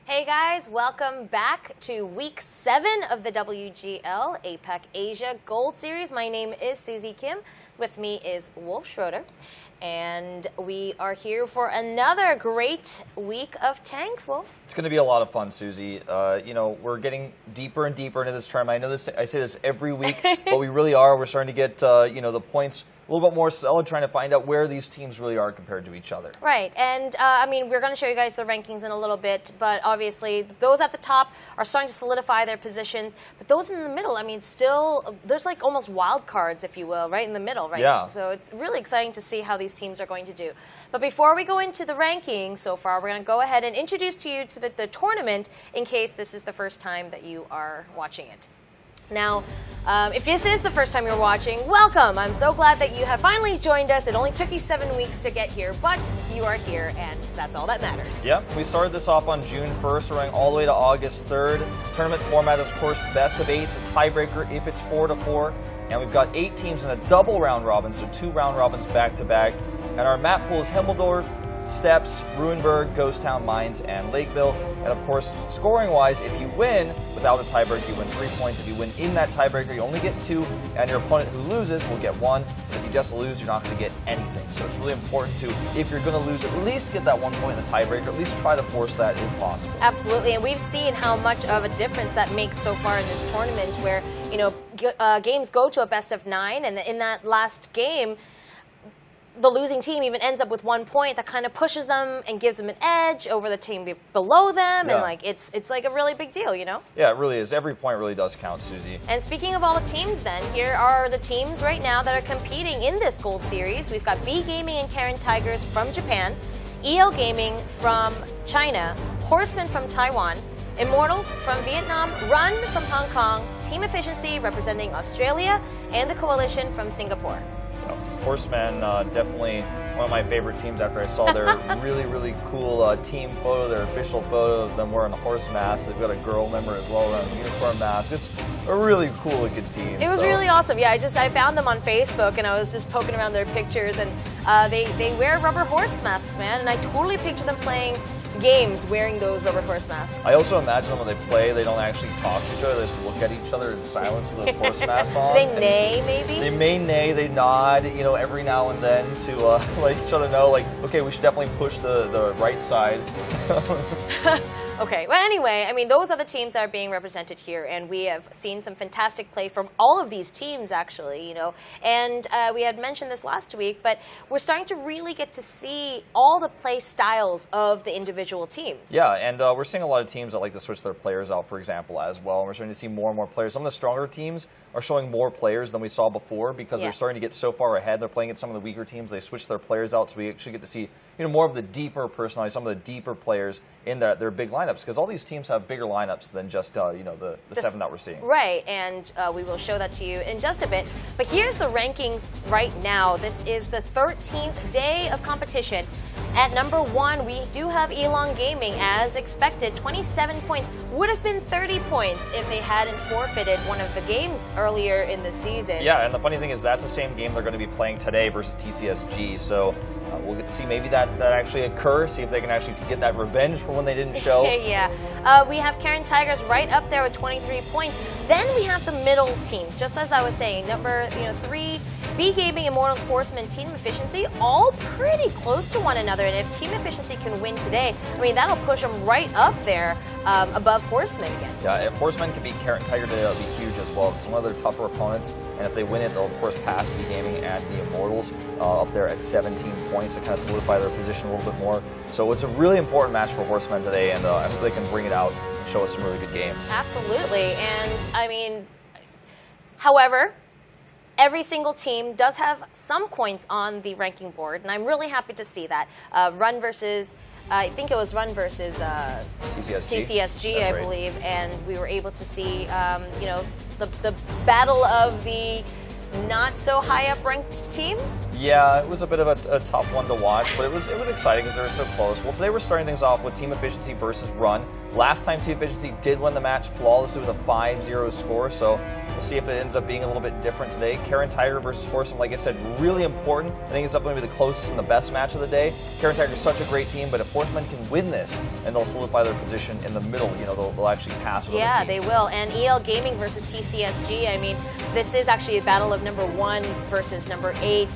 Hey guys, welcome back to week 7 of the WGL APAC-ASIA Gold Series. My name is Susie Kim. With me is Wolf Schroeder. And we are here for another great week of tanks, Wolf. It's going to be a lot of fun, Susie. You know, we're getting deeper and deeper into this tournament. I know this. I say this every week, but we really are. We're starting to get, you know, the points a little bit more solid, trying to find out where these teams really are compared to each other. Right, and I mean, we're going to show you guys the rankings in a little bit, but obviously those at the top are starting to solidify their positions, but those in the middle, I mean, still, there's like almost wild cards, if you will, right in the middle right now. So it's really exciting to see how these teams are going to do. But before we go into the rankings so far, we're going to go ahead and introduce to you to the tournament in case this is the first time that you are watching it. Now, if this is the first time you're watching, welcome. I'm so glad that you have finally joined us. It only took you 7 weeks to get here, but you are here, and that's all that matters. Yep, we started this off on June 1st, running all the way to August 3rd. Tournament format is, of course, best of 8, a tiebreaker if it's 4-4. And we've got 8 teams in a double round robin, so 2 round robins back-to-back. And our map pool is Himmeldorf, Steps, Ruenberg, Ghost Town, Mines, and Lakeville. And of course, scoring-wise, if you win without a tiebreaker, you win 3 points. If you win in that tiebreaker, you only get 2, and your opponent who loses will get 1. If you just lose, you're not going to get anything. So it's really important to, if you're going to lose, at least get that 1 point in the tiebreaker. At least try to force that if possible. Absolutely, and we've seen how much of a difference that makes so far in this tournament, where games go to a best of 9, and in that last game, the losing team even ends up with 1 point that kind of pushes them and gives them an edge over the team below them, and like it's like a really big deal, you know? Yeah, it really is. Every point really does count, Susie. And speaking of all the teams then, here are the teams right now that are competing in this Gold Series. We've got B Gaming and Karen Tigers from Japan, EL Gaming from China, Horsemen from Taiwan, Immortals from Vietnam, Run from Hong Kong, Team Efficiency representing Australia, and the Coalition from Singapore. Horsemen, definitely one of my favorite teams after I saw their really cool team photo, their official photo of them wearing a horse mask. They've got a girl member as well wearing a uniform mask. It's a really cool looking team. It was really awesome. Yeah, I found them on Facebook and I was just poking around their pictures, and they wear rubber horse masks, man, and I totally picture them playing games wearing those rubber horse masks. I also imagine them when they play, they don't actually talk to each other, they just look at each other in silence with the horse masks on. They neigh, maybe? They may neigh, they nod, you know, every now and then to let each other know, like, okay, we should definitely push the right side. Okay, well anyway, I mean, those are the teams that are being represented here, and we have seen some fantastic play from all of these teams, actually, you know, and we had mentioned this last week, but we're starting to really get to see all the play styles of the individual teams. Yeah, and we're seeing a lot of teams that like to switch their players out, for example, as well, and we're starting to see more and more players. Some of the stronger teams are showing more players than we saw before because they're starting to get so far ahead. They're playing at some of the weaker teams. They switch their players out, so we actually get to see, you know, more of the deeper personalities, some of the deeper players in their big lineups, because all these teams have bigger lineups than just you know, the 7 that we're seeing. Right, and we will show that to you in just a bit. But here's the rankings right now. This is the 13th day of competition. At number 1, we do have Elon Gaming, as expected. 27 points. Would have been 30 points if they hadn't forfeited one of the games earlier in the season. Yeah, and the funny thing is that's the same game they're going to be playing today versus TCSG. So we'll get to see maybe that actually occurs, see if they can actually get that revenge for when they didn't show. Yeah. We have Karen Tigers right up there with 23 points. Then we have the middle teams, just as I was saying. Number 3, B Gaming, Immortals, Horsemen, Team Efficiency, all pretty close to one another. And if Team Efficiency can win today, I mean, that'll push them right up there above Horsemen again. Yeah, if Horsemen can beat Karen Tiger today, that'll be huge as well. It's one of their tougher opponents. And if they win it, they'll, of course, pass B Gaming and the Immortals up there at 17 points to kind of solidify their position a little bit more. So it's a really important match for Horsemen today, and I hope they can bring it out and show us some really good games. Absolutely. And, I mean, however, every single team does have some points on the ranking board, and I'm really happy to see that. Run versus, I think it was Run versus TCSG, I believe, and we were able to see, you know, the battle of the not so high up ranked teams? Yeah, it was a bit of a tough one to watch, but it was exciting because they were so close. Well, today we're starting things off with Team Efficiency versus Run. Last time Team Efficiency did win the match flawlessly with a 5-0 score, so we'll see if it ends up being a little bit different today. Karen Tiger versus Horseman, like I said, really important. I think it's definitely going to be the closest and the best match of the day. Karen Tiger is such a great team, but if Horsemen can win this, and they'll solidify their position in the middle, you know, they'll actually pass with Yeah, other teams. they will. And EL Gaming versus TCSG, I mean, this is actually a battle of number 1 versus number 8.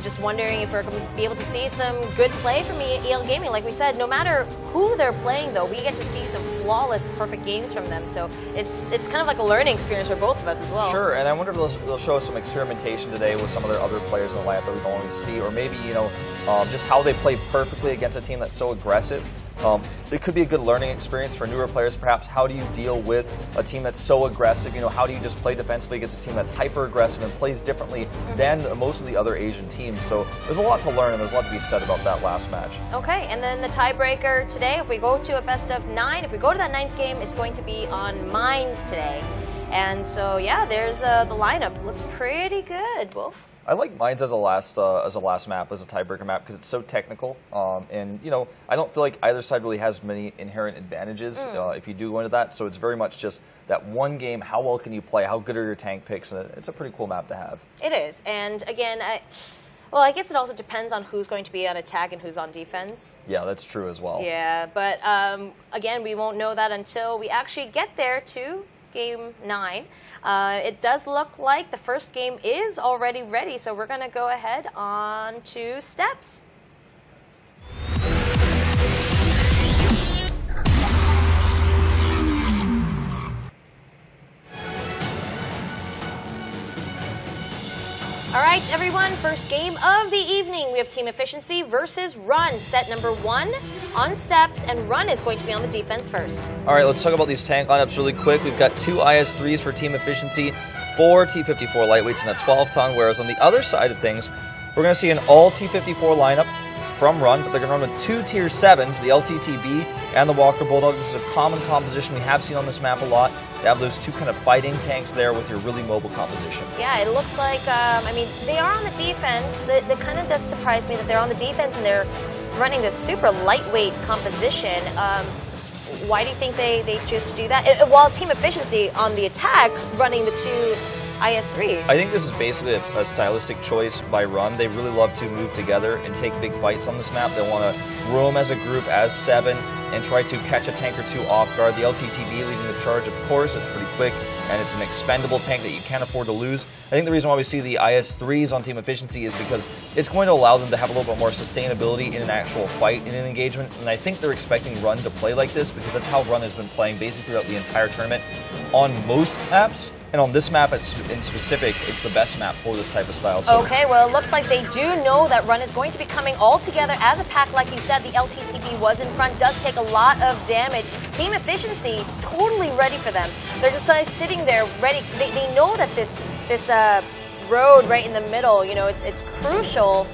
Just wondering if we're going to be able to see some good play from EL Gaming. Like we said, no matter who they're playing, though, we get to see some flawless, perfect games from them. So it's kind of like a learning experience for both of us as well. Sure, and I wonder if they'll show us some experimentation today with some of their other players in the lineup that we don't always see, or maybe, you know, just how they play perfectly against a team that's so aggressive. It could be a good learning experience for newer players, perhaps. How do you deal with a team that's so aggressive? You know, how do you just play defensively against a team that's hyper-aggressive and plays differently than most of the other Asian teams? So there's a lot to learn, and there's a lot to be said about that last match. Okay, and then the tiebreaker today, if we go to a best of 9, if we go to that 9th game, it's going to be on Mines today. And so, yeah, there's the lineup. Looks pretty good, Wolf. I like Mines as a last map, as a tiebreaker map, because it's so technical, and you know, I don't feel like either side really has many inherent advantages if you do go into that. So it's very much just that one game. How well can you play? How good are your tank picks? And it's a pretty cool map to have. It is, and again, I guess it also depends on who's going to be on attack and who's on defense. Yeah, that's true as well. Yeah, but again, we won't know that until we actually get there to Game 9. It does look like the first game is already ready, so we're going to go ahead on to steps. All right, everyone, first game of the evening. We have Team Efficiency versus Run. Set number 1 on steps, and Run is going to be on the defense first. All right, let's talk about these tank lineups really quick. We've got 2 IS-3s for Team Efficiency, 4 T-54 lightweights, and a 12-ton, whereas on the other side of things, we're going to see an all T-54 lineup from Run, but they're going to run with 2 Tier 7s, the LTTB and the Walker Bulldog. This is a common composition we have seen on this map a lot. To have those 2 kind of fighting tanks there with your really mobile composition. Yeah, it looks like, I mean, they are on the defense. That kind of does surprise me that they're on the defense and they're running this super lightweight composition. Why do you think they choose to do that? While Team Efficiency on the attack running the 2 IS-3s. I think this is basically a stylistic choice by Run. They really love to move together and take big fights on this map. They want to roam as a group as 7 and try to catch a tank or 2 off guard. The LTTB leading the charge, of course. It's pretty quick, and it's an expendable tank that you can't afford to lose. I think the reason why we see the IS-3s on Team Efficiency is because it's going to allow them to have a little bit more sustainability in an actual fight, in an engagement, and I think they're expecting Run to play like this because that's how Run has been playing basically throughout the entire tournament on most maps. And on this map in specific, it's the best map for this type of style. So. Okay, well, it looks like they do know that Run is going to be coming all together as a pack. Like you said, the LTTB was in front, does take a lot of damage. Team Efficiency, totally ready for them. They're just sitting there ready. They know that this road right in the middle, you know, it's crucial.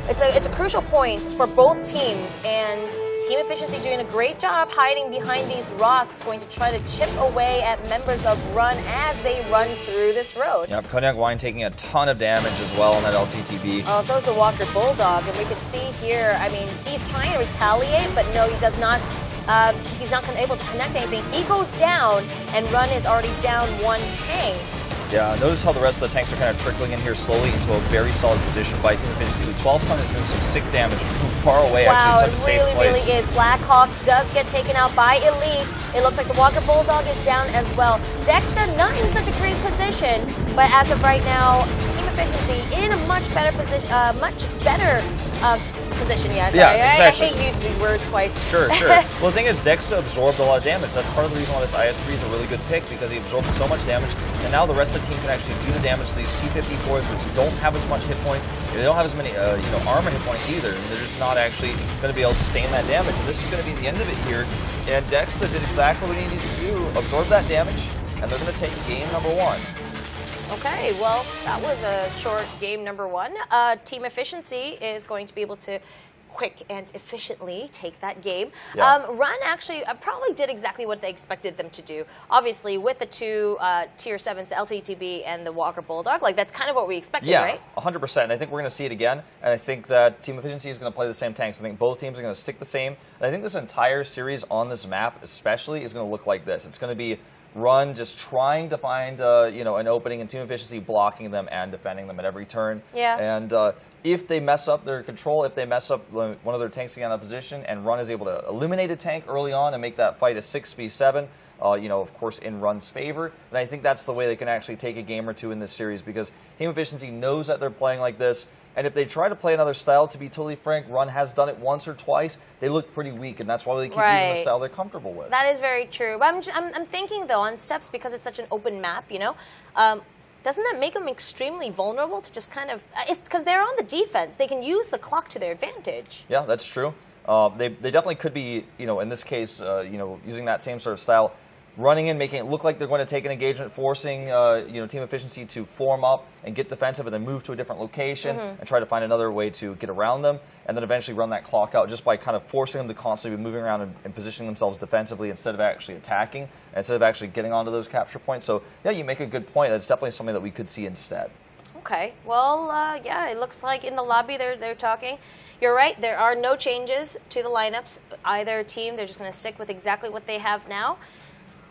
It's a crucial point for both teams, and Team Efficiency doing a great job hiding behind these rocks, going to try to chip away at members of Run as they run through this road. Yep, Cognac Wine taking a ton of damage as well on that LTTB. Oh, so is the Walker Bulldog, and we can see here, I mean, he's trying to retaliate, but no, he does not. He's not able to connect anything. He goes down, and Run is already down 1 tank. Yeah, notice how the rest of the tanks are kind of trickling in here slowly into a very solid position by Team Efficiency. The 12-ton is doing some sick damage from far away, wow, actually, in such a safe place. Wow, it really is. Blackhawk does get taken out by Elite. It looks like the Walker Bulldog is down as well. Dexter not in such a great position, but as of right now, Team Efficiency in a much better position, position, yeah. Sorry. Yeah, exactly. I hate using these words twice. Sure. Well, the thing is, Dex absorbed a lot of damage. That's part of the reason why this IS-3 is a really good pick, because he absorbed so much damage, and now the rest of the team can actually do the damage to these T-54s, which don't have as much hit points. They don't have as many, armor hit points either, and they're just not actually going to be able to sustain that damage. And this is going to be the end of it here, and Dexter did exactly what he needed to do, absorb that damage, and they're going to take game number 1. Okay, well, that was a short game number 1. Team Efficiency is going to be able to quick and efficiently take that game. Yeah. Run actually probably did exactly what they expected them to do. Obviously, with the two Tier 7s, the LTTB and the Walker Bulldog, like that's kind of what we expected, right? Yeah, 100%. And I think we're going to see it again. And I think that Team Efficiency is going to play the same tanks. I think both teams are going to stick the same. And I think this entire series on this map especially is going to look like this. It's going to be Run just trying to find an opening, and Team Efficiency blocking them and defending them at every turn. Yeah. And if they mess up their control, if they mess up one of their tanks getting out of position, and Run is able to eliminate a tank early on and make that fight a 6v7, of course, in Run's favor, then I think that's the way they can actually take a game or two in this series, because Team Efficiency knows that they're playing like this. And if they try to play another style, to be totally frank, Run has done it once or twice. They look pretty weak, and that's why they keep using the style they're comfortable with. That is very true. But I'm thinking, though, on Steps, because it's such an open map, doesn't that make them extremely vulnerable to just kind of, because they're on the defense. They can use the clock to their advantage. Yeah, that's true. They definitely could be, in this case, using that same sort of style, running in, making it look like they're going to take an engagement, forcing Team Efficiency to form up and get defensive and then move to a different location and try to find another way to get around them, and then eventually run that clock out just by kind of forcing them to constantly be moving around and positioning themselves defensively instead of actually attacking, instead of actually getting onto those capture points. So yeah, you make a good point. That's definitely something that we could see instead. Okay. Well, yeah, it looks like in the lobby they're talking. You're right. There are no changes to the lineups. Either team, they're just going to stick with exactly what they have now.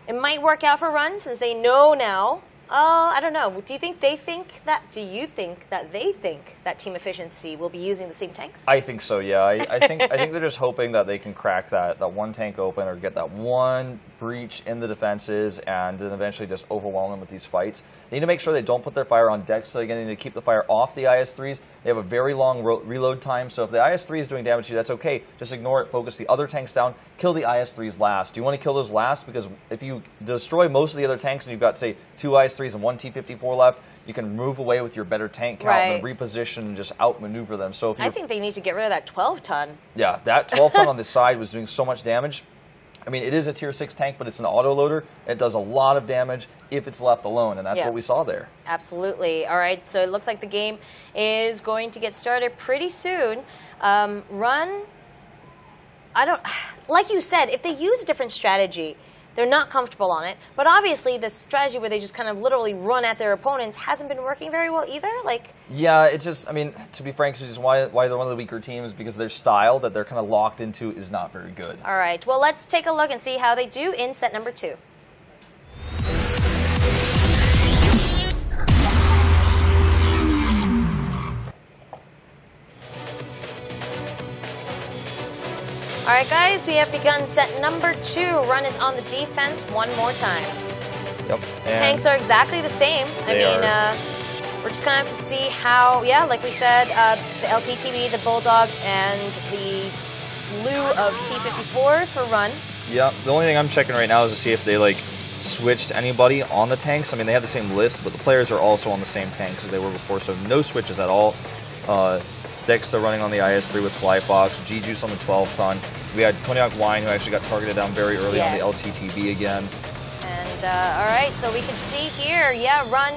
It might work out for Run since they know now. I don't know. Do you think they think that? Do you think that they think that Team Efficiency will be using the same tanks? I think so. Yeah. I think they're just hoping that they can crack that one tank open or get that one breach in the defenses and then eventually just overwhelm them with these fights. They need to make sure they don't put their fire on deck, so again, they need to keep the fire off the IS-3s. They have a very long reload time, so if the IS-3 is doing damage to you, that's okay. Just ignore it, focus the other tanks down, kill the IS-3s last. Do you want to kill those last? Because if you destroy most of the other tanks and you've got, say, 2 IS-3s and 1 T-54 left, you can move away with your better tank count and then reposition and just outmaneuver them. So if I think they need to get rid of that 12-ton. Yeah, that 12-ton on the side was doing so much damage. I mean, it is a Tier 6 tank, but it's an auto-loader. It does a lot of damage if it's left alone, and that's what we saw there. Absolutely. All right, so it looks like the game is going to get started pretty soon. Run, like you said, if they use a different strategy, they're not comfortable on it. But obviously, the strategy where they just kind of literally run at their opponents hasn't been working very well either. Yeah, it's just, I mean, to be frank, it's just why they're one of the weaker teams, because their style that they're kind of locked into is not very good. All right, well, let's take a look and see how they do in set number 2. All right, guys, we have begun set number 2. Run is on the defense one more time. Yep. The tanks are exactly the same. We're just going to have to see how, like we said, the LTTB, the Bulldog, and the slew of T-54s for Run. Yeah, the only thing I'm checking right now is to see if they, switched anybody on the tanks. I mean, they have the same list, but the players are also on the same tanks as they were before, so no switches at all. Dexter running on the IS-3 with Sly Fox, G-Juice on the 12-ton. We had Cognac Wine, who actually got targeted down very early on the LTTB again. And, all right, so we can see here, Run,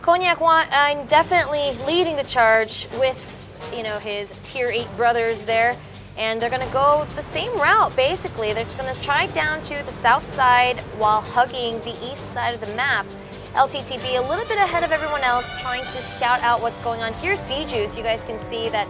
Cognac Wine definitely leading the charge with, his Tier 8 brothers there. And they're going to go the same route, basically. They're just going to try down to the south side while hugging the east side of the map. LTTB a little bit ahead of everyone else, trying to scout out what's going on. Here's D-Juice. You guys can see that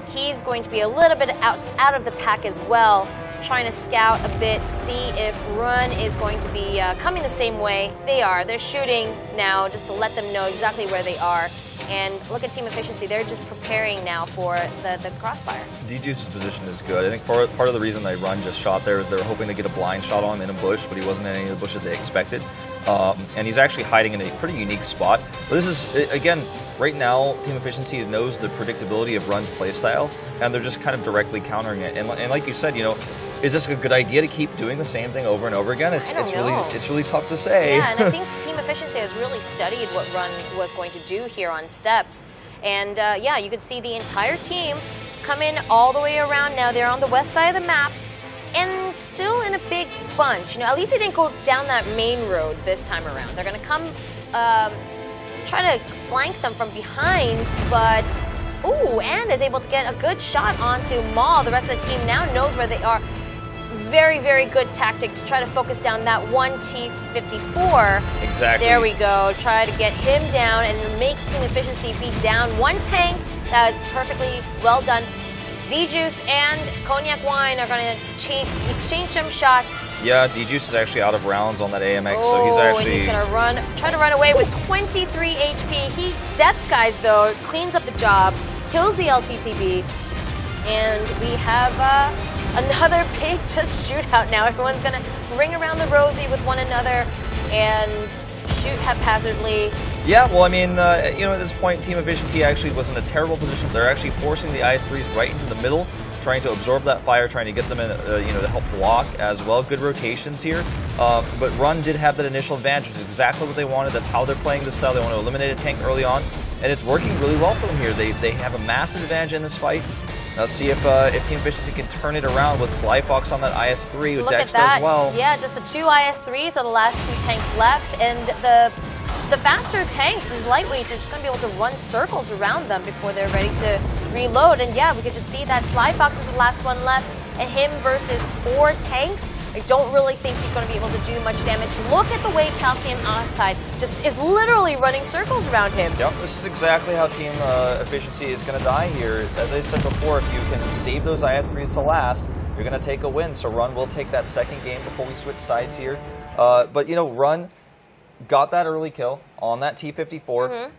he's going to be a little bit out of the pack as well, trying to scout a bit, see if Run is going to be coming the same way. They are. They're shooting now just to let them know exactly where they are. And look at Team Efficiency. They're just preparing now for the crossfire. D-Juice's position is good. I think part of the reason they Run just shot there is they were hoping to get a blind shot on him in a bush, but he wasn't in any of the bushes they expected. And he's actually hiding in a pretty unique spot. But this is, again, right now, Team Efficiency knows the predictability of Run's playstyle, and they're just kind of directly countering it. And like you said, is this a good idea to keep doing the same thing over and over again? It's really tough to say. Yeah, and I think Team Efficiency has really studied what Run was going to do here on Steps. And you could see the entire team come in all the way around now. They're on the west side of the map and still in a big bunch. At least they didn't go down that main road this time around. They're going to come try to flank them from behind, but Ooh, and is able to get a good shot onto Maul. The rest of the team now knows where they are. Very, very good tactic to try to focus down that one T-54. Exactly. There we go. Try to get him down and make Team Efficiency be down one tank. That was perfectly well done. D-Juice and Cognac Wine are going to exchange some shots. Yeah, D-Juice is actually out of rounds on that AMX, so he's actually... he's going to try to run away with 23 HP. He Death Skies, though, cleans up the job, kills the LTTB, and we have another big just shootout now. Everyone's going to ring around the rosy with one another and shoot haphazardly. Yeah, well, I mean, you know, at this point, Team Efficiency actually was in a terrible position. They're actually forcing the IS-3s right into the middle, trying to absorb that fire, trying to get them in, you know, to help block as well. Good rotations here. But Run did have that initial advantage, which is exactly what they wanted. That's how they're playing this style. They want to eliminate a tank early on, and it's working really well for them here. They have a massive advantage in this fight. Let's see if Team Efficiency can turn it around with Sly Fox on that IS-3 with Dexter as well. Yeah, just the two IS-3s are the last two tanks left, and the faster tanks, these lightweights, are just going to be able to run circles around them before they're ready to reload. And yeah, we could just see that Sly Fox is the last one left, and him versus 4 tanks. I don't really think he's going to be able to do much damage. Look at the way Calcium Oxide just is literally running circles around him. Yep, this is exactly how Team Efficiency is going to die here. As I said before, if you can save those IS-3s to last, you're going to take a win. So Run will take that second game before we switch sides here. But, you know, Run got that early kill on that T-54.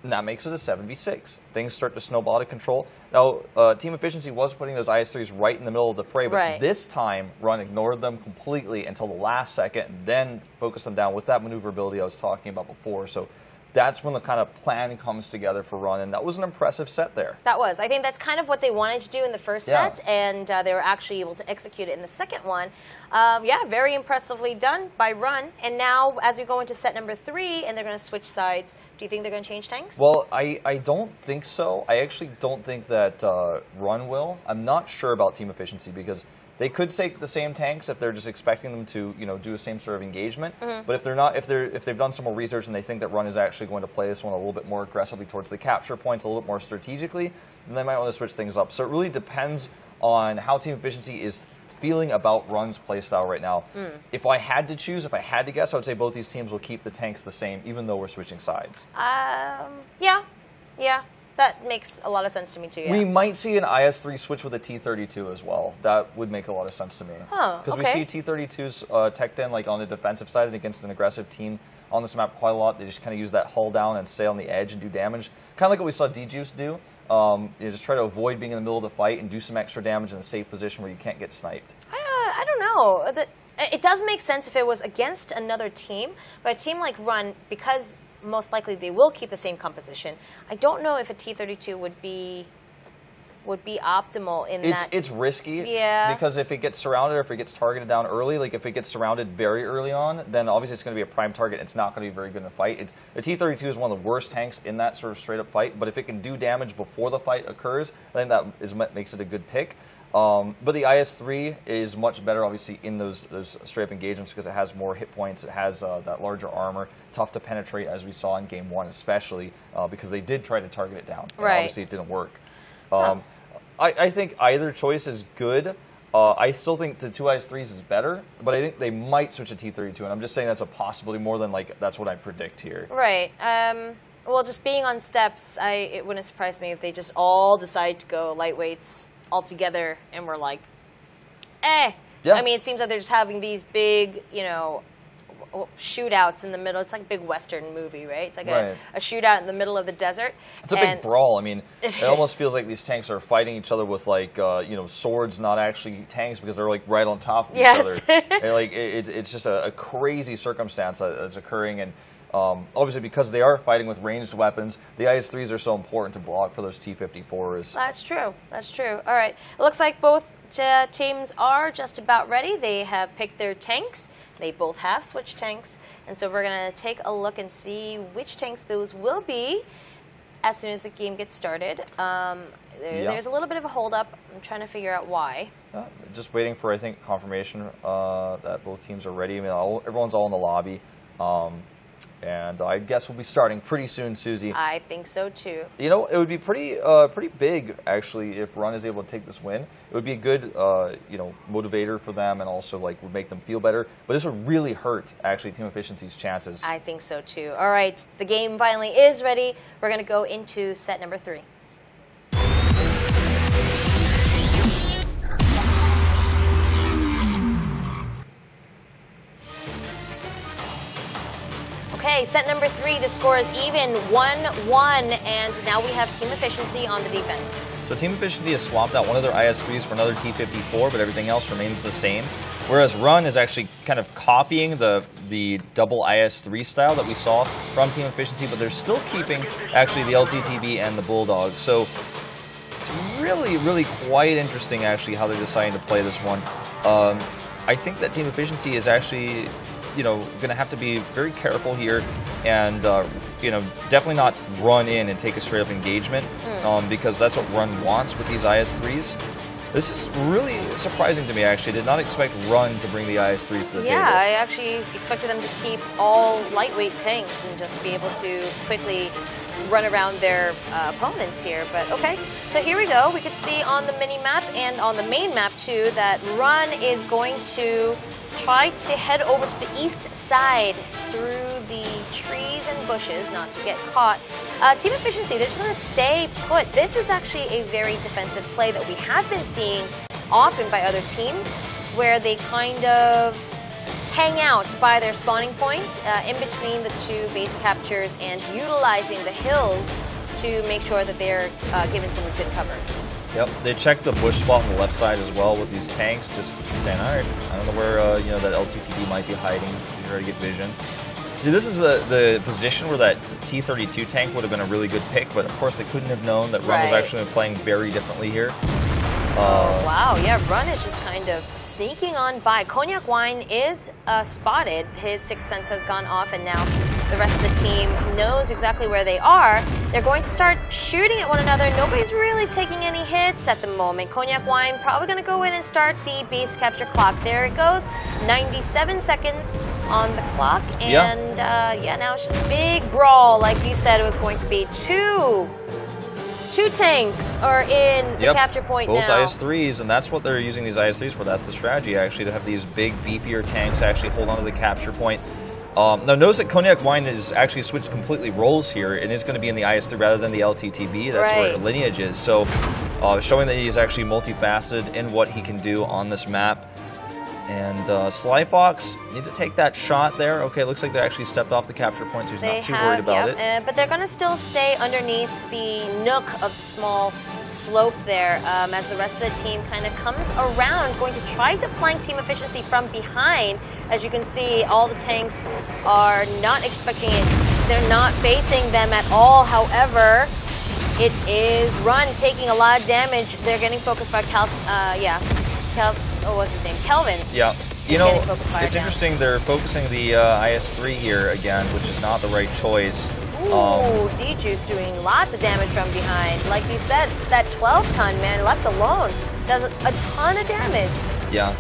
And that makes it a 7v6. Things start to snowball out of control. Now, Team Efficiency was putting those IS-3s right in the middle of the fray, but this time, Run ignored them completely until the last second, and then focused them down with that maneuverability I was talking about before. So that's when the kind of plan comes together for Run, and that was an impressive set there. That was. I think that's kind of what they wanted to do in the first set, and they were actually able to execute it in the second one. Yeah, very impressively done by Run. And now, as we go into set number 3, and they're going to switch sides, do you think they're going to change tanks? Well, I don't think so. I actually don't think that Run will. I'm not sure about Team Efficiency because they could take the same tanks if they're just expecting them to, you know, do the same sort of engagement. But if they're not, if they've done some more research and they think that Run is actually going to play this one a little bit more aggressively towards the capture points, a little bit more strategically, then they might want to switch things up. So it really depends on how Team Efficiency is feeling about Run's playstyle right now. If I had to choose, if I had to guess, I would say both these teams will keep the tanks the same, even though we're switching sides. Yeah. That makes a lot of sense to me, too. Yeah. We might see an IS-3 switch with a T-32 as well. That would make a lot of sense to me. Because we see T-32s teched in like on the defensive side and against an aggressive team on this map quite a lot. They just kind of use that hull down and stay on the edge and do damage. Kind of like what we saw D-Juice do. You just try to avoid being in the middle of the fight and do some extra damage in a safe position where you can't get sniped. I don't know. It does make sense if it was against another team, but a team like Run, because most likely they will keep the same composition, I don't know if a T-32 would be optimal in that. It's risky, because if it gets surrounded or if it gets targeted down early, like if it gets surrounded very early on, then obviously it's going to be a prime target. It's not going to be very good in a fight. The T-32 is one of the worst tanks in that sort of straight-up fight, but if it can do damage before the fight occurs, I think that is what makes it a good pick. But the IS-3 is much better, obviously, in those straight-up engagements because it has more hit points. It has that larger armor, tough to penetrate, as we saw in Game 1 especially, because they did try to target it down. And obviously, it didn't work. I think either choice is good. I still think the two IS-3s is better, but I think they might switch to T-32, and I'm just saying that's a possibility more than, like, that's what I predict here. Right. Well, just being on steps, it wouldn't surprise me if they just all decide to go lightweights all together, and we're like, I mean, it seems like they're just having these big, you know, shootouts in the middle. It's like a big Western movie, right? It's like a shootout in the middle of the desert. It's a big brawl. I mean, it almost feels like these tanks are fighting each other with, like, you know, swords, not actually tanks, because they're, like, right on top of each other. And, like, it's just a crazy circumstance that's occurring, and obviously, because they are fighting with ranged weapons, the IS-3s are so important to block for those T-54s. That's true. That's true. All right. It looks like both teams are just about ready. They have picked their tanks. They both have switched tanks. And so we're going to take a look and see which tanks those will be as soon as the game gets started. There's a little bit of a holdup. I'm trying to figure out why. Just waiting for, I think, confirmation that both teams are ready. I mean, everyone's all in the lobby. And I guess we'll be starting pretty soon, Susie. I think so too. You know, it would be pretty big, actually, if Run is able to take this win. It would be a good, you know, motivator for them, and also like would make them feel better. But this would really hurt, actually, Team Efficiency's chances. I think so too. All right, the game finally is ready. We're going to go into set number 3. Okay, set number 3, the score is even, 1-1, and now we have Team Efficiency on the defense. So Team Efficiency has swapped out one of their IS-3s for another T-54, but everything else remains the same. Whereas Run is actually kind of copying the double IS-3 style that we saw from Team Efficiency, but they're still keeping actually the LTTB and the Bulldog. So it's really quite interesting actually how they're deciding to play this one. I think that Team Efficiency is actually, you know, going to have to be very careful here and, you know, definitely not run in and take a straight up engagement because that's what Run wants with these IS-3s. This is really surprising to me, actually. I did not expect Run to bring the IS-3s to the table. Yeah, I actually expected them to keep all lightweight tanks and just be able to quickly run around their opponents here. But okay, so here we go. We can see on the mini-map and on the main map, too, that Run is going to try to head over to the east side through the trees and bushes, not to get caught. Team Efficiency, they're just going to stay put. This is actually a very defensive play that we have been seeing often by other teams, where they kind of hang out by their spawning point in between the two base captures and utilizing the hills to make sure that they're given some good cover. Yep, they checked the bush spot on the left side as well with these tanks, just saying, all right, I don't know where you know, that LTTB might be hiding. You try to get vision. See, this is the position where that T-32 tank would have been a really good pick, but of course they couldn't have known that Run was actually playing very differently here. Wow, yeah, Run is just kind of sneaking on by. Cognac Wine is spotted. His sixth sense has gone off, and now the rest of the team knows exactly where they are. They're going to start shooting at one another. Nobody's really taking any hits at the moment. Cognac Wine probably going to go in and start the base capture clock. There it goes. 97 seconds on the clock. And yeah, now it's just a big brawl. Like you said, it was going to be two tanks are in the capture point both now. IS-3s, and that's what they're using these IS-3s for. That's the strategy, actually, to have these big, beefier tanks actually hold on to the capture point. Now, notice that Cognac Wine is actually switched completely roles here, and is going to be in the IS-3 rather than the LTTB. That's where Lineage is. So, showing that he is actually multifaceted in what he can do on this map. And Sly Fox needs to take that shot there. Okay, it looks like they actually stepped off the capture point, so he's not too worried about it. But they're going to still stay underneath the nook of the small slope there as the rest of the team kind of comes around, going to try to flank Team Efficiency from behind. As you can see, all the tanks are not expecting it. They're not facing them at all. However, it is Run taking a lot of damage. They're getting focused by what's his name? Kelvin. Yeah. You know, it's interesting. They're focusing the IS-3 here again, which is not the right choice. Ooh, D-Juice doing lots of damage from behind. Like you said, that 12-ton, man, left alone, does a ton of damage. Yeah.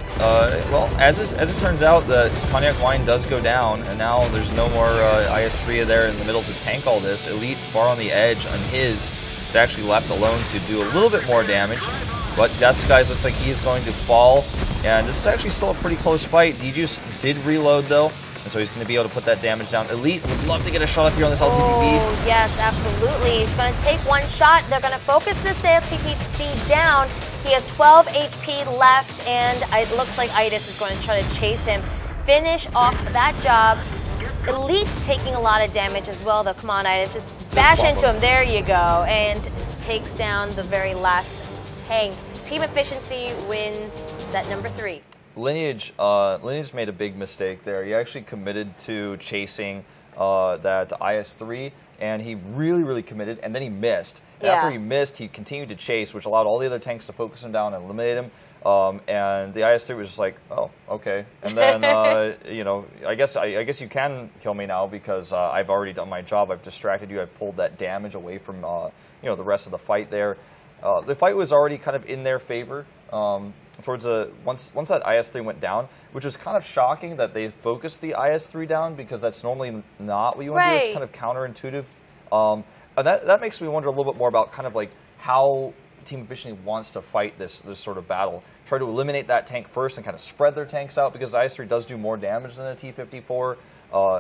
Well, as it turns out, the Cognac Wine does go down, and now there's no more IS-3 there in the middle to tank all this. Elite far on the edge on his is actually left alone to do a little bit more damage. But Death Skies looks like he's going to fall, and this is actually still a pretty close fight. D-Juice did reload, though, and so he's going to be able to put that damage down. Elite would love to get a shot up here on this LTTB. Oh, yes, absolutely. He's going to take one shot. They're going to focus this LTTB down. He has 12 HP left, and it looks like Itis is going to try to chase him, finish off that job. Elite taking a lot of damage as well, though. Come on, Itis, just bash into him. There you go, and takes down the very last tank. Team Efficiency wins set number 3. Lineage made a big mistake there. He actually committed to chasing that IS-3, and he really committed, and then he missed. Yeah. After he missed, he continued to chase, which allowed all the other tanks to focus him down and eliminate him. And the IS-3 was just like, oh, okay. And then, you know, I guess you can kill me now because I've already done my job. I've distracted you. I've pulled that damage away from, you know, the rest of the fight there. The fight was already kind of in their favor, Towards once that IS-3 went down, which was kind of shocking that they focused the IS-3 down, because that's normally not what you want to do. It's kind of counterintuitive. And that makes me wonder a little bit more about kind of like how Team Efficiency wants to fight this sort of battle. Try to eliminate that tank first and kind of spread their tanks out, because the IS-3 does do more damage than a T-54.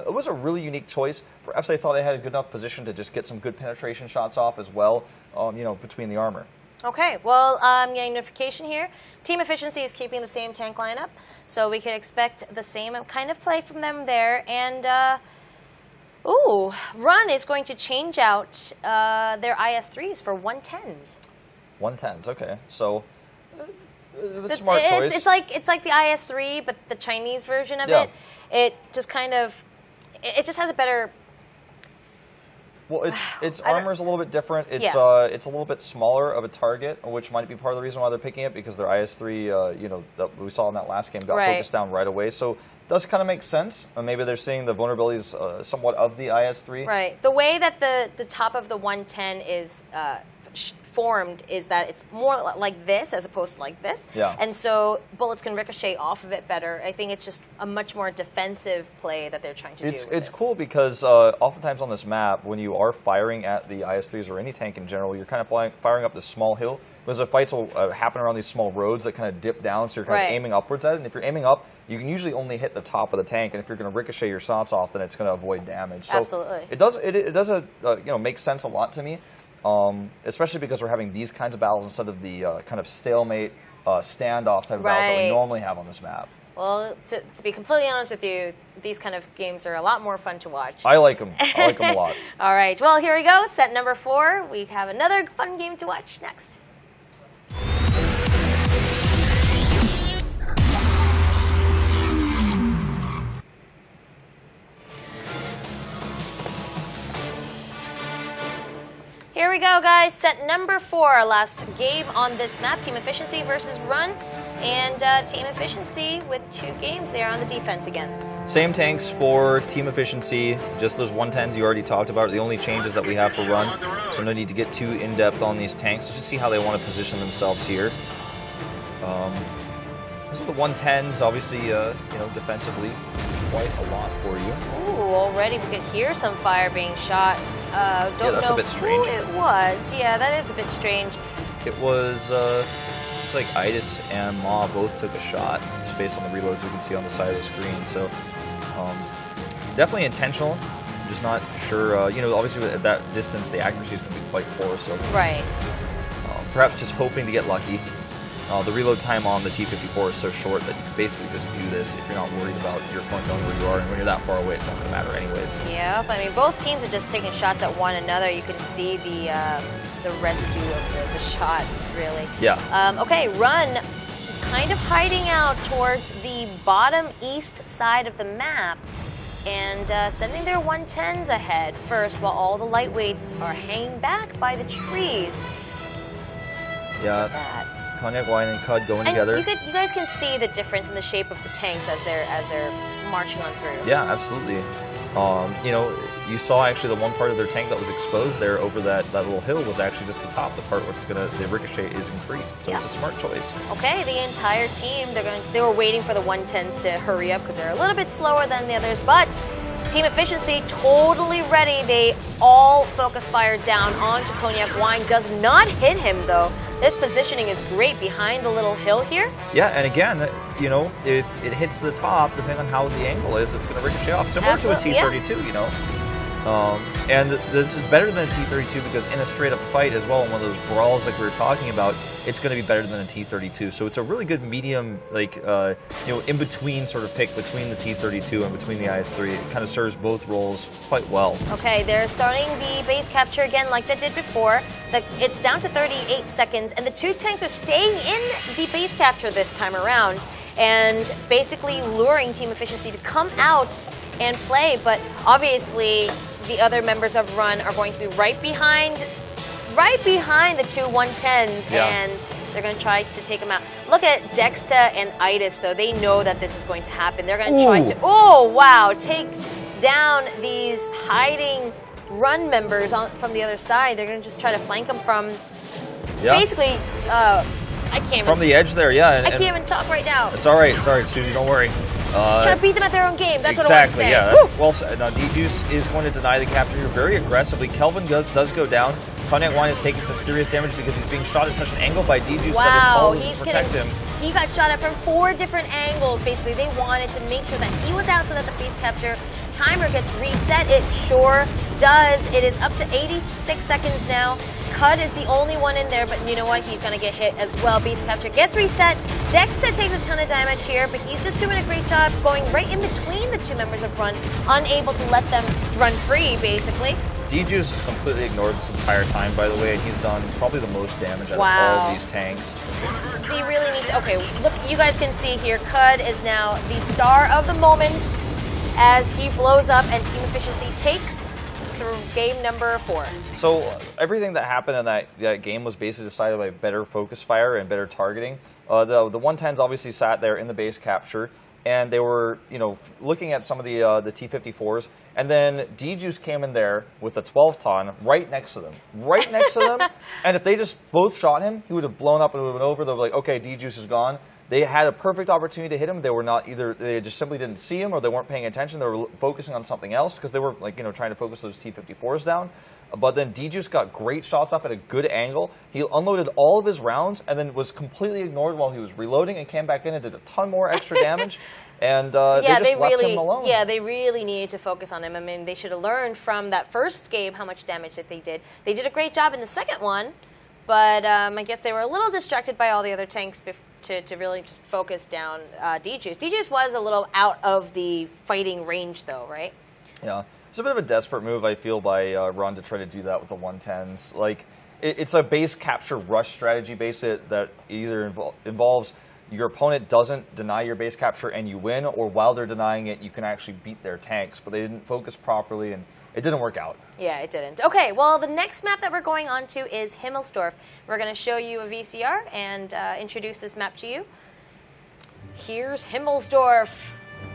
It was a really unique choice. Perhaps they thought they had a good enough position to just get some good penetration shots off as well, you know, between the armor. Okay, well, getting notification here. Team Efficiency is keeping the same tank lineup, so we could expect the same kind of play from them there. And, Run is going to change out their IS-3s for 110s. 110s, okay. So, it's a smart choice. It's like the IS-3, but the Chinese version of it. It just kind of, it just has a better... Well, its armor's a little bit different. It's it's a little bit smaller of a target, which might be part of the reason why they're picking it, because their IS-3, you know, that we saw in that last game, got focused down right away. So it does kind of make sense. Maybe they're seeing the vulnerabilities somewhat of the IS-3. Right. The way that the top of the 110 is formed is that it's more like this as opposed to like this. Yeah. And so bullets can ricochet off of it better. I think it's just a much more defensive play that they're trying to do. It's cool because oftentimes on this map, when you are firing at the IS-3s or any tank in general, you're kind of firing up this small hill. Because the fights will happen around these small roads that kind of dip down, so you're kind of aiming upwards at it. And if you're aiming up, you can usually only hit the top of the tank. And if you're going to ricochet your shots off, then it's going to avoid damage. So absolutely. It does you know, make sense a lot to me. Especially because we're having these kinds of battles instead of the kind of stalemate standoff type of battles that we normally have on this map. Well, to be completely honest with you, these kind of games are a lot more fun to watch. I like them. I like them a lot. All right. Well, here we go. Set number 4. We have another fun game to watch next. Here we go, guys. Set number 4, last game on this map. Team Efficiency versus Run. And Team Efficiency with 2 games there on the defense again. Same tanks for Team Efficiency, just those 110s you already talked about. The only changes that we have for Run, so no need to get too in-depth on these tanks. Let's just see how they want to position themselves here. These are the 110s, obviously, you know, defensively, quite a lot for you. Ooh, already we could hear some fire being shot. Don't that's know a bit strange. who it was. Yeah, that is a bit strange. It was, looks like Itis and Ma both took a shot, just based on the reloads we can see on the side of the screen. So, definitely intentional. I'm just not sure, you know, obviously at that distance, the accuracy is going to be quite poor. So, perhaps just hoping to get lucky. The reload time on the T-54 is so short that you can basically just do this if you're not worried about your opponent knowing where you are, and when you're that far away, it's not going to matter anyways. Yep, I mean, both teams are just taking shots at one another. You can see the residue of the shots, really. Yeah. Okay, Run kind of hiding out towards the bottom east side of the map and sending their 110s ahead first while all the lightweights are hanging back by the trees. Yeah. Cognac wine and Cud going together. You guys can see the difference in the shape of the tanks as they're marching on through. Yeah, absolutely. You know, you saw actually the one part of their tank that was exposed there over that little hill was actually just the top. The part where the ricochet is increased, so it's a smart choice. Okay, the entire team they were waiting for the 110s to hurry up because they're a little bit slower than the others, but Team Efficiency totally ready. They all focus fire down onto Cognac Wine. Does not hit him though. This positioning is great behind the little hill here. Yeah, and again, you know, if it hits the top, depending on how the angle is, it's going to ricochet off, similar to a T-32, you know. And this is better than a T-32 because in a straight-up fight as well, in one of those brawls like we were talking about, it's going to be better than a T-32. So it's a really good medium, like, you know, in-between sort of pick between the T-32 and between the IS-3. It kind of serves both roles quite well. Okay, they're starting the base capture again like they did before. It's down to 38 seconds, and the 2 tanks are staying in the base capture this time around and basically luring Team Efficiency to come out and play, but obviously the other members of Run are going to be right behind the 2 110s, and they're going to try to take them out. Look at Dexta and Itis, though. They know that this is going to happen. They're going to try to, oh, wow, take down these hiding Run members from the other side. They're going to just try to flank them from basically I can't From the edge there, yeah. I can't even talk right now. It's all right, Susie, don't worry. Try to beat them at their own game. That's exactly, what I want to say. Yeah. That's well said. Now, D-Juice is going to deny the capture here very aggressively. Kelvin does go down. Cognac Wine is taking some serious damage because he's being shot at such an angle by D-Juice that his hull is to protect him. He got shot at from 4 different angles. Basically, they wanted to make sure that he was out so that the face capture timer gets reset. It sure does. It is up to 86 seconds now. Cud is the only one in there, but you know what? He's going to get hit as well. Base capture gets reset. Dexter takes a ton of damage here, but he's just doing a great job going right in between the 2 members of Run, unable to let them run free, basically. D-Juice is completely ignored this entire time, by the way, and he's done probably the most damage out of all of these tanks. They really need to... Okay, look, you guys can see here, Cud is now the star of the moment as he blows up and Team Efficiency takes through game number 4. So everything that happened in that game was basically decided by better focus fire and better targeting. The 110s obviously sat there in the base capture, and they were, you know, looking at some of the T-54s, and then D-Juice came in there with a 12-ton right next to them. Right next to them, and if they just both shot him, he would have blown up and it would have been over. They were like, okay, D-Juice is gone. They had a perfect opportunity to hit him. They were not either, they just simply didn't see him or they weren't paying attention. They were focusing on something else because they were, like, you know, trying to focus those T-54s down. But then D-Juice got great shots off at a good angle. He unloaded all of his rounds and then was completely ignored while he was reloading and came back in and did a ton more extra damage. And they just left him alone. Yeah, they really needed to focus on him. I mean, they should have learned from that first game how much damage that they did. They did a great job in the second one, but I guess they were a little distracted by all the other tanks to really just focus down D-Juice. D-Juice was a little out of the fighting range, though, right? Yeah. It's a bit of a desperate move, I feel, by Run to try to do that with the 110s. Like, it's a base capture rush strategy that either involves your opponent doesn't deny your base capture and you win, or while they're denying it, you can actually beat their tanks. But they didn't focus properly, and it didn't work out. Yeah, it didn't. Okay, well, the next map that we're going on to is Himmelsdorf. We're going to show you a VCR and introduce this map to you. Here's Himmelsdorf.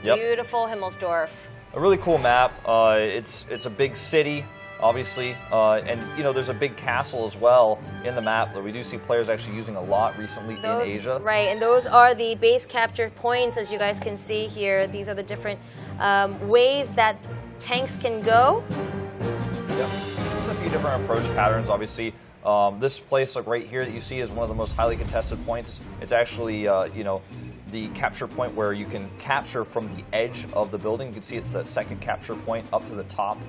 Yep. Beautiful Himmelsdorf. A really cool map. It's a big city, obviously, and you know there's a big castle as well in the map that we do see players actually using a lot recently in Asia. Right, and those are the base capture points, as you guys can see here. These are the different ways that tanks can go. Yep, there's a few different approach patterns, obviously. This place right here that you see is one of the most highly contested points. It's actually, you know, the capture point where you can capture from the edge of the building. You can see it's that second capture point up to the top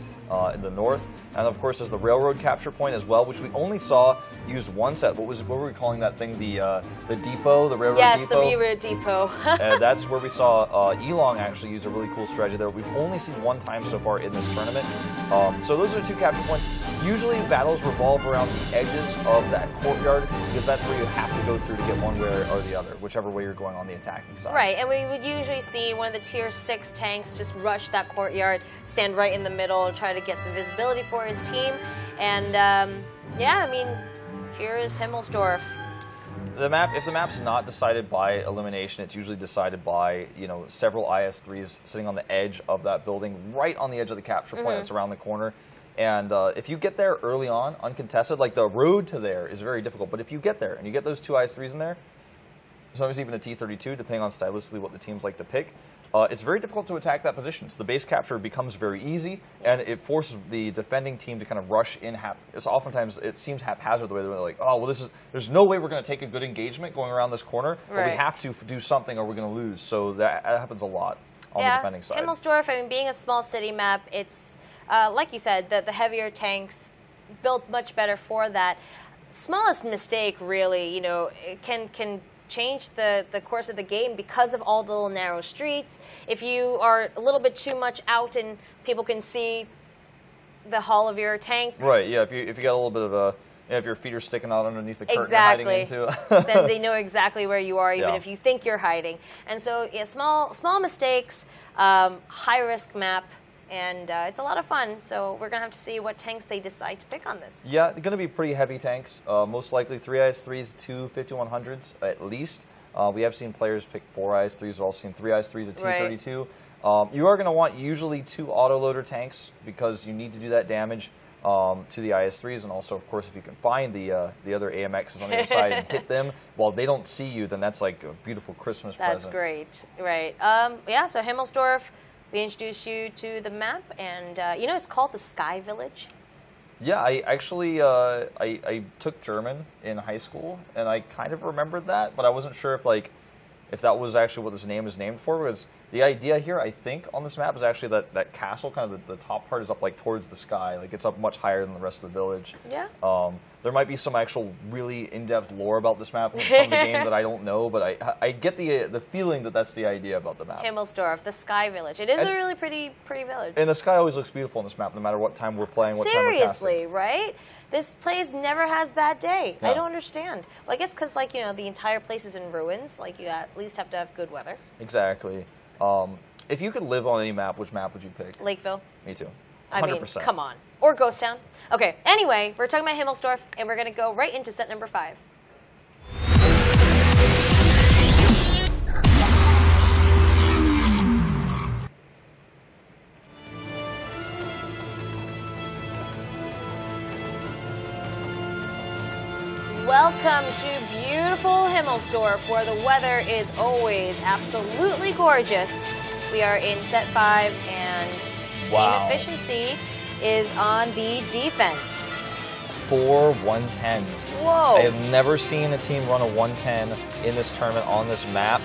in the north. And of course there's the railroad capture point as well, which we only saw used once at, what were we calling that thing? The depot, the railroad depot? Yes, the railroad depot. And that's where we saw Elong actually use a really cool strategy there. We've only seen one time so far in this tournament. So those are the 2 capture points. Usually battles revolve around the edges of that courtyard because that's where you have to go through to get one way or the other, whichever way you're going on the attacking side. Right, and we would usually see one of the tier 6 tanks just rush that courtyard, stand right in the middle, try to get some visibility for his team. And yeah, I mean, here is Himmelsdorf. The map, if the map's not decided by elimination, it's usually decided by, you know, several IS-3s sitting on the edge of that building, right on the edge of the capture point that's around the corner. And if you get there early on, uncontested, like the road to there is very difficult. But if you get there and you get those 2 IS-3s in there, sometimes even a T-32, depending on stylistically what the teams like to pick, it's very difficult to attack that position. So the base capture becomes very easy, and it forces the defending team to kind of rush in. Oftentimes it seems haphazard the way they're like, oh, well, there's no way we're going to take a good engagement going around this corner, but we have to do something or we're going to lose. So that happens a lot on the defending side. Himmelsdorf, I mean, being a small city map, it's, like you said, the heavier tanks built much better for that. Smallest mistake, really, you know, can change the course of the game because of all the little narrow streets. If you are a little bit too much out and people can see the hull of your tank. Right, yeah, if you get a little bit of a, if your feet are sticking out underneath the curtain you're hiding into. Then they know exactly where you are, even if you think you're hiding. And so, yeah, small mistakes, high-risk map. And it's a lot of fun, so we're going to have to see what tanks they decide to pick on this. Yeah, they're going to be pretty heavy tanks. Most likely 3 IS-3s, 2 5100s at least. We have seen players pick 4 IS-3s. We've also seen 3 IS-3s at T-32. You are going to want usually 2 autoloader tanks because you need to do that damage. to the IS-3s, and also, of course, if you can find the other AMXs on the other side and hit them while they don't see you, then that's like a beautiful Christmas present. That's great, right? Yeah. So Himmelsdorf, we introduced you to the map, and you know it's called the Sky Village. Yeah, I actually I took German in high school, and I kind of remembered that, but I wasn't sure if that was actually what this name is named for, because the idea here, I think, on this map is actually that castle, kind of the top part is up like towards the sky, like it's up much higher than the rest of the village. Yeah. There might be some actual really in-depth lore about this map from the game that I don't know, but I get the feeling that that's the idea about the map. Himmelsdorf, the Sky Village. It is a really pretty village. And the sky always looks beautiful on this map, no matter what time we're playing, what time we're casting. Seriously, right? This place never has bad day. Yeah. I don't understand. Well, I guess because, like, you know, the entire place is in ruins. Like, you at least have to have good weather. Exactly. If you could live on any map, which map would you pick? Lakeville. Me too. 100%. I mean, come on. Or Ghost Town. Okay, anyway, we're talking about Himmelsdorf, and we're going to go right into set number 5. Welcome to beautiful Himmelsdorf, where the weather is always absolutely gorgeous. We are in set 5, and Wow. team efficiency is on the defense. 4 110s. Whoa. I have never seen a team run a 110 in this tournament on this map.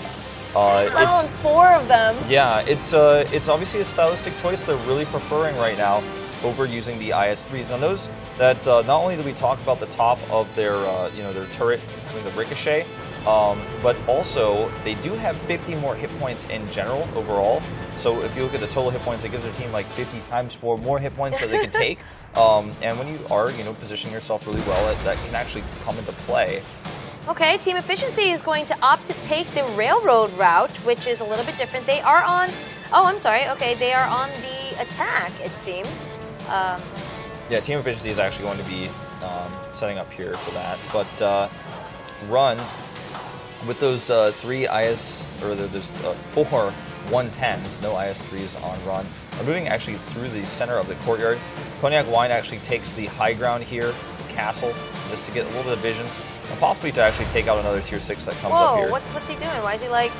Let alone 4 of them. Yeah, it's obviously a stylistic choice they're really preferring right now over using the IS-3s. Now those that not only do we talk about the top of their their turret, the ricochet, but also they do have 50 more hit points in general overall. So if you look at the total hit points, it gives their team like 50 times 4 more hit points that they could take. And when you are positioning yourself really well, that can actually come into play. Okay, team efficiency is going to opt to take the railroad route, which is a little bit different. They are on. Oh, I'm sorry. Okay, they are on the attack. It seems. Yeah, team efficiency is actually going to be setting up here for that. But run with those 3 IS, or there's 4 110s, no IS-3s on run. I'm moving actually through the center of the courtyard. Cognac Wine actually takes the high ground here, the castle, just to get a little bit of vision, and possibly to actually take out another tier 6 that comes up here. What's he doing? Why is he like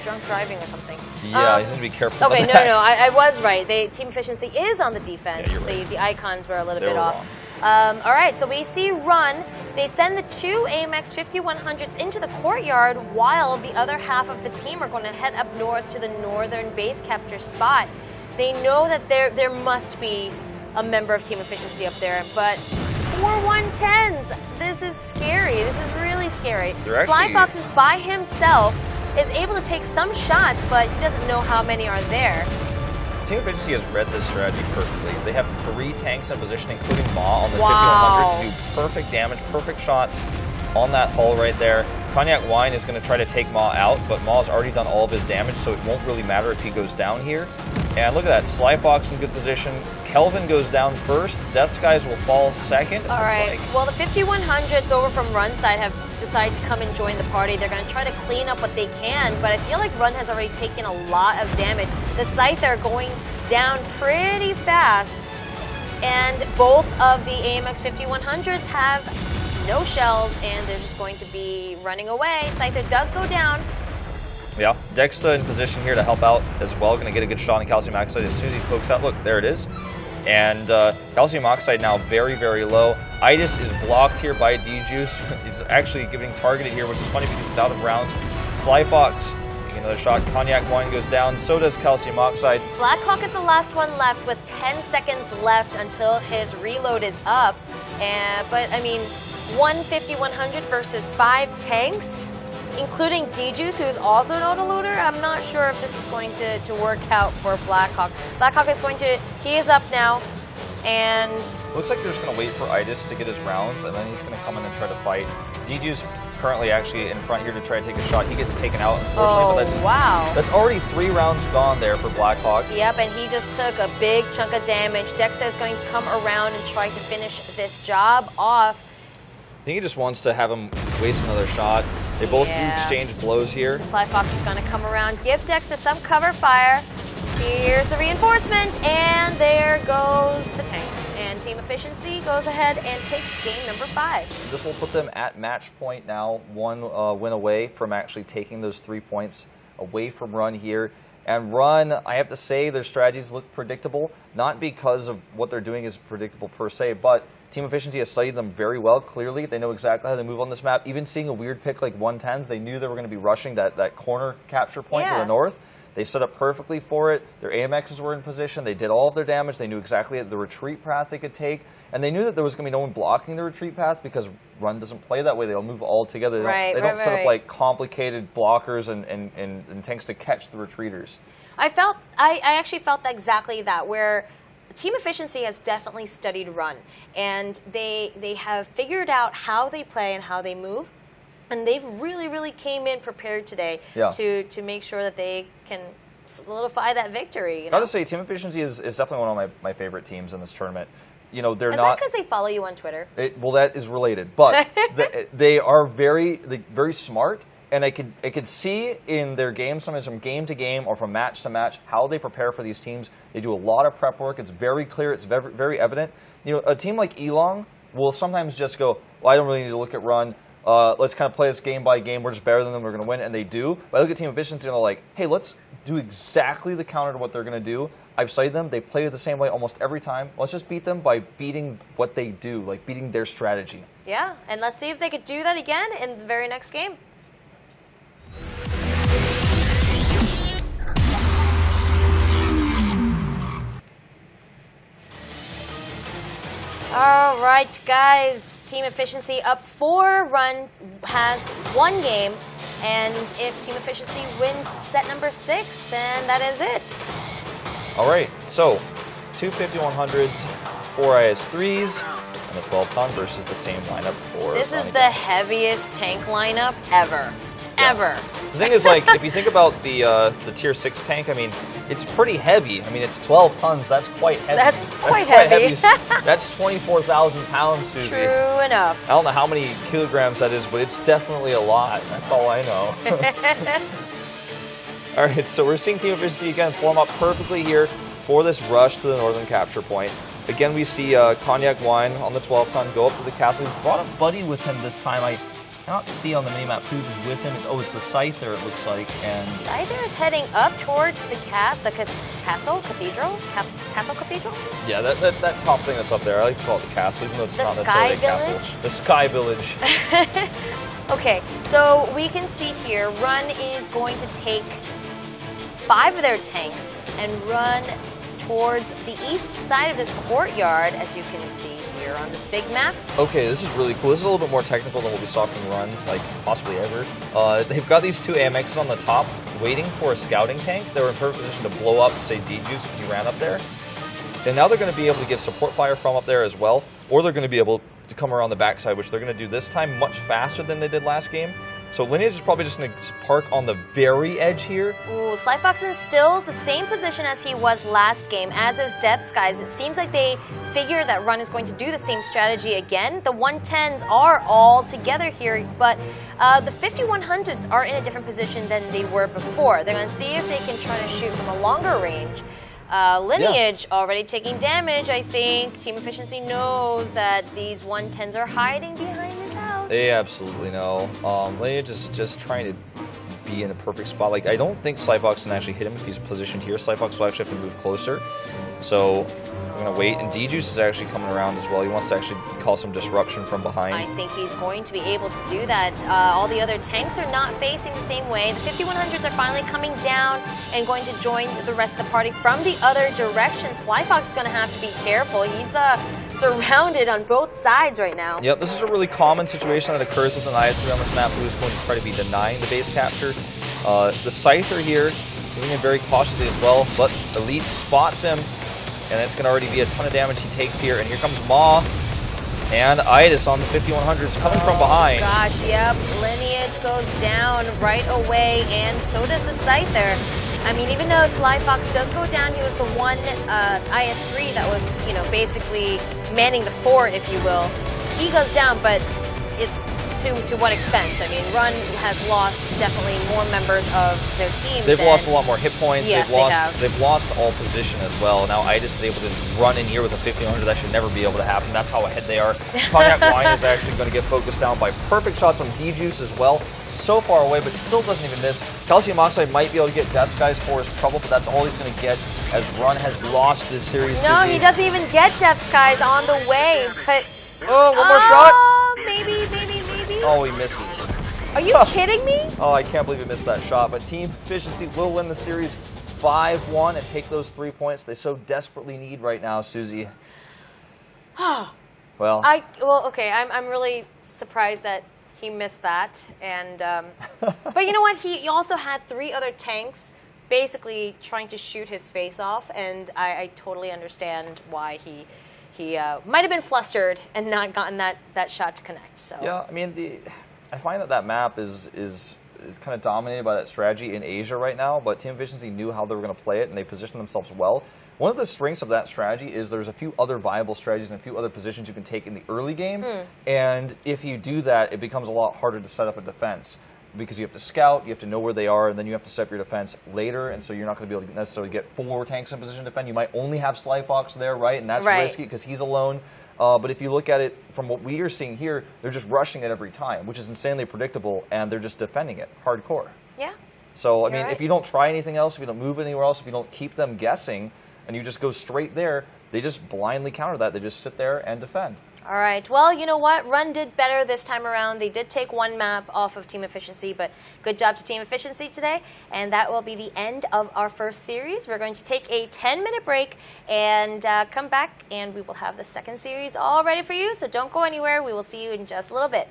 drunk driving or something? Yeah, he needs to be careful. Okay, about no, that. I was right. Team efficiency is on the defense. Yeah, you're right. The icons were a little bit were off. All right, so we see run. They send the 2 AMX 5100s into the courtyard, while the other half of the team are going to head up north to the northern base capture spot. They know that there must be a member of team efficiency up there, but 4 110s. This is scary. This is really scary. Sly Fox is by himself, is able to take some shots, but he doesn't know how many are there. Team Efficiency has read this strategy perfectly. They have 3 tanks in position, including Ma on the 5100 to do perfect damage, perfect shots on that hull right there. Cognac Wine is going to try to take Ma out, but Ma's already done all of his damage, so it won't really matter if he goes down here. And look at that, Sly Fox in good position. Kelvin goes down first. Death Skies will fall second. All right. Well, the 5100s over from Run side have decided to come and join the party. They're going to try to clean up what they can, but I feel like Run has already taken a lot of damage. The Scythe are going down pretty fast, and both of the AMX 5100s have no shells, and they're just going to be running away. Scyther does go down. Yeah, Dexta in position here to help out as well. Going to get a good shot on calcium oxide as soon as he pokes out. Look, there it is. And calcium oxide now very, very low. Itis is blocked here by D-Juice. He's actually getting targeted here, which is funny because he's out of rounds. Sly Fox taking another shot. Cognac Wine goes down. So does calcium oxide. Blackhawk is the last one left with 10 seconds left until his reload is up. But, I mean, 150-100 versus 5 tanks, including D-Juice, who's also an auto-looter. I'm not sure if this is going to work out for Blackhawk. Blackhawk is going to, he is up now, and... Looks like they're just going to wait for Itis to get his rounds, and then he's going to come in and try to fight. D-Juice currently actually in front here to try to take a shot. He gets taken out, unfortunately, but that's already 3 rounds gone there for Blackhawk. Yep, and he just took a big chunk of damage. Dexter is going to come around and try to finish this job off. I think he just wants to have him waste another shot. They both do exchange blows here. Sly Fox is going to come around, give Dexter some cover fire. Here's the reinforcement, and there goes the tank. And Team Efficiency goes ahead and takes game number 5. This will put them at match point now, one win away from actually taking those 3 points away from Run here. And Run, I have to say, their strategies look predictable, not because of what they're doing is predictable per se, but Team Efficiency has studied them very well, clearly. They know exactly how to move on this map. Even seeing a weird pick like 110s, they knew they were going to be rushing that corner capture point to the north. They set up perfectly for it. Their AMXs were in position. They did all of their damage. They knew exactly the retreat path they could take. And they knew that there was going to be no one blocking the retreat path because Run doesn't play that way. They'll move all together. They don't set up like complicated blockers and tanks to catch the retreaters. I actually felt exactly that, where Team Efficiency has definitely studied Run. And they have figured out how they play and how they move. And they've really came in prepared today to make sure that they can solidify that victory. I gotta say, Team Efficiency is definitely one of my favorite teams in this tournament. You know, they're not. Is that because they follow you on Twitter? Well, that is related, but they are very smart, and I could see in their games, sometimes from game to game or from match to match, how they prepare for these teams. They do a lot of prep work. It's very clear. It's very evident. You know, a team like Elong will sometimes just go, well, I don't really need to look at Run. Let's kind of play this game by game. We're just better than them. We're going to win, and they do. But I look at Team Efficiency, and they're like, hey, let's do exactly the counter to what they're going to do. I've studied them. They play it the same way almost every time. Let's just beat them by beating what they do, like beating their strategy. Yeah, and let's see if they could do that again in the very next game. All right, guys. Team Efficiency up 4. Run has 1 game. And if Team Efficiency wins set number 6, then that is it. All right, so 2 5100s, 4 IS3s, and a 12-ton versus the same lineup for This is the heaviest tank lineup ever. Ever. The thing is, like, if you think about the tier 6 tank, I mean, it's pretty heavy. I mean, it's 12 tons. That's quite heavy. That's quite heavy. That's 24,000 pounds, Susie. True enough. I don't know how many kilograms that is, but it's definitely a lot. That's all I know. All right, so we're seeing Team Efficiency again form up perfectly here for this rush to the northern capture point. Again, we see Cognac Wine on the 12-ton go up to the castle. He's brought a buddy with him this time. I cannot see on the minimap who's with him. It's the Scyther, it looks like. And Scyther is heading up towards the castle cathedral. Castle cathedral. Yeah, that top thing that's up there. I like to call it the castle, even though it's not necessarily a castle. The Sky Village. Okay, so we can see here, Run is going to take 5 of their tanks and run towards the east side of this courtyard, as you can see here on this big map. Okay, this is really cool. This is a little bit more technical than what we saw from Run, like possibly ever. They've got these 2 AMXs on the top waiting for a scouting tank. They were in perfect position to blow up, say, D-Juice if he ran up there. And now they're going to be able to give support fire from up there as well, or they're going to be able to come around the backside, which they're going to do this time much faster than they did last game. So Lineage is probably just going to park on the very edge here. Ooh, Slyfox is still the same position as he was last game, as is Death Skies. It seems like they figure that Run is going to do the same strategy again. The 110s are all together here, but the 5100s are in a different position than they were before. They're going to see if they can try to shoot from a longer range. Lineage already taking damage, I think. Team Efficiency knows that these 110s are hiding behind this house. They absolutely know. Lineage is just trying to be in a perfect spot. Like, I don't think Slyfox can actually hit him if he's positioned here. Slyfox will actually have to move closer. So I'm going to wait. And D-Juice is actually coming around as well. He wants to actually cause some disruption from behind. I think he's going to be able to do that. All the other tanks are not facing the same way. The 5100s are finally coming down and going to join the rest of the party from the other direction. Slyfox is going to have to be careful. He's surrounded on both sides right now. Yep, this is a really common situation that occurs with an IS-3 on this map who is going to try to be denying the base capture. The Scyther here, moving in very cautiously as well, but Elite spots him, and it's going to already be a ton of damage he takes here. And here comes Maw and Idis on the 5100s coming from behind. Gosh, yep, Lineage goes down right away, and so does the Scyther. I mean, even though Slyfox does go down, he was the one IS-3 that was, you know, basically manning the fort, if you will. He goes down, but to what expense? I mean, Run has lost definitely more members of their team. They've lost a lot more hit points. Yes, they've lost all position as well. Now Itis is able to just run in here with a 1500. That should never be able to happen. That's how ahead they are. Cognac Wine is actually going to get focused down by perfect shots from D-Juice as well. So far away, but still doesn't even miss. Calcium Oxide might be able to get Death Skies for his trouble, but that's all he's going to get as Run has lost this series. No, he doesn't even get Death Skies on the way. But oh, one more shot. Maybe. Oh, he misses. Are you kidding me? Oh, I can't believe he missed that shot. But Team Efficiency will win the series 5-1 and take those 3 points they so desperately need right now, Susie. Well, okay. I'm really surprised that he missed that, and but you know what? He also had 3 other tanks basically trying to shoot his face off, and I totally understand why he might have been flustered and not gotten that shot to connect. So yeah, I mean I find that map is kind of dominated by that strategy in Asia right now, but Team Efficiency knew how they were going to play it, and they positioned themselves well. One of the strengths of that strategy is there's a few other viable strategies and a few other positions you can take in the early game, and if you do that, it becomes a lot harder to set up a defense because you have to scout, you have to know where they are, and then you have to set up your defense later, and so you're not going to be able to necessarily get 4 tanks in position to defend. You might only have Sly Fox there, right, and that's risky because he's alone. But if you look at it from what we are seeing here, they're just rushing it every time, which is insanely predictable, and they're just defending it hardcore. Yeah. So, I mean, if you don't try anything else, if you don't move anywhere else, if you don't keep them guessing, and you just go straight there, they just blindly counter that. They just sit there and defend. All right. Well, you know what? Run did better this time around. They did take 1 map off of Team Efficiency, but good job to Team Efficiency today. And that will be the end of our first series. We're going to take a 10-minute break and come back, and we will have the second series all ready for you. So don't go anywhere. We will see you in just a little bit.